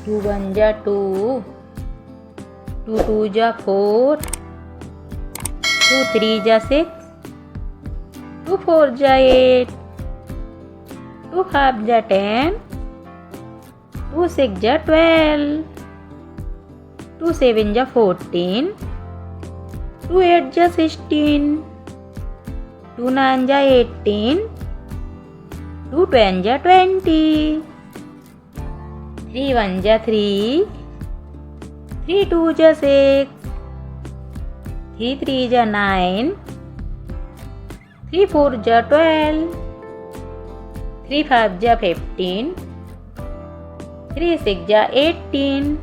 2 1 जा 2, 2 2 जा 4, 2 3 जा 6, 2 4 जा 8, 2 5 जा 10, 2 6 जा 12, 2 7 जा 14, 2 8 जा 16, 2 9 जा 18, 2 10 जा 20, 3 1 जा 3, 3 2 जा 6, 3 3 जा 9, 3 4 जा 12, 3 5 जा 15, 3 6 जा 18,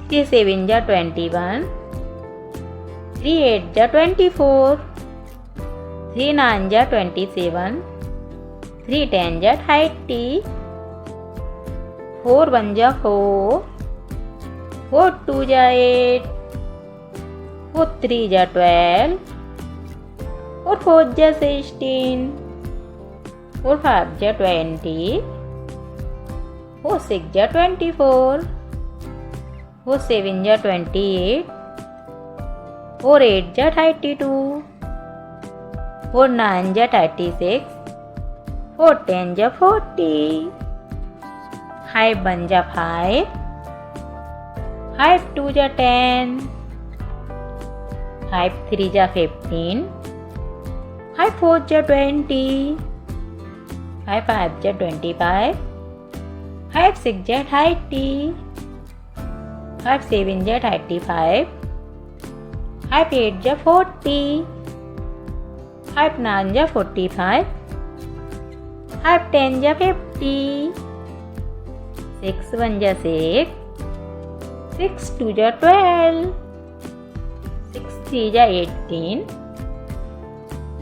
3 7 जा 21, 3 8 जा 24, 3 9 जा 27, 3 10 जा 30, 4 1 जा 4, 4 2 जा 8, 4 3 जा 12, 4 4 जा 16, 4 5 जा 20, 4 6 जा 24, 4 7 जा 28, 4 8 जा 32, 4 9 जा 36, 4 10 जा 40, 5 1 जा 5, 5 2 जा 10, 5 3 जा 15, 5 4 जा 20, 5 5 जा 25, 5 6 जा 30, 5 7 जा 35, 5 8 जा 40, 5 9 जा 45, 5 10 जा 50, 6 1 जा 6, 6 2 जा 12, 6 3 जा 18,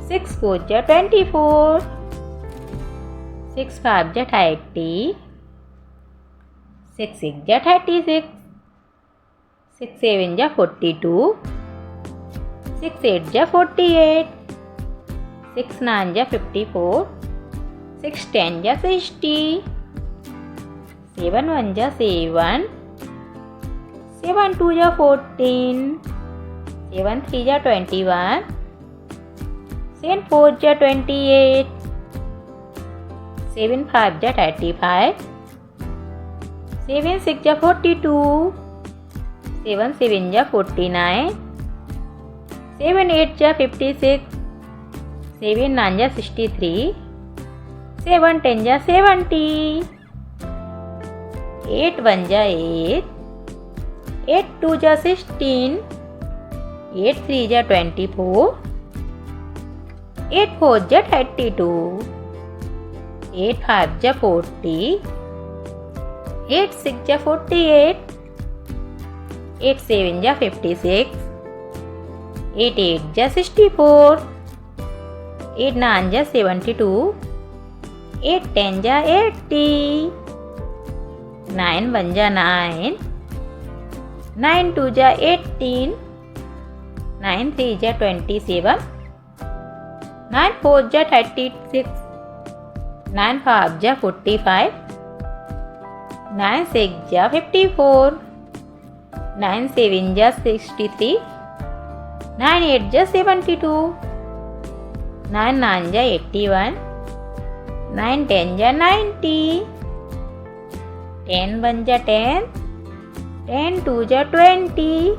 6 4 जा 24, 6 5 जा 30, 6 6 जा 36, 6 7 जा 42, 6 8 जा 48, 6 9 जा 54, 6 10 जा 60, 7 1 जा 7, 7 2 जा 14, 7 3 जा 21, 7 4 जा 28, 7 5 जा 35, 7 6 जा 42, 7 7 जा 49, 7 8 जा 56, 7 9 जा 63, 7 10 जा 70, 8 1 जा 8, 8 2 जा 16, 8 3 जा 24, 8 4 जा 32, 8 5 जा 40, 8 6 जा 48, 8 7 जा 56, 8 8 जा 64, 8 9 जा 72, 8 10 जा 80, 9 1 जा 9, 9 2 जा 18, 9 3 जा 27, 9 4 जा 36, 9 5 जा 45, 9 6 जा 54, 9 7 जा 63, 9 8 जा 72, 9 9 जा 81, 9 10 जा 90, 10 1 जा 10, 10 2 जा 20,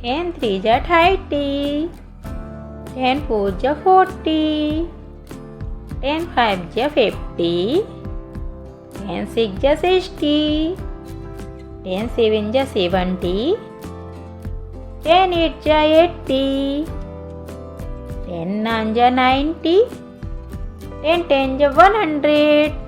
10 3 जा 30, 10 4 जा 40, 10 5 जा 50, 10 6 जा 60, 10 7 जा 70, 10 8 जा 80, 10 9 जा 90, 10 10 जा 100,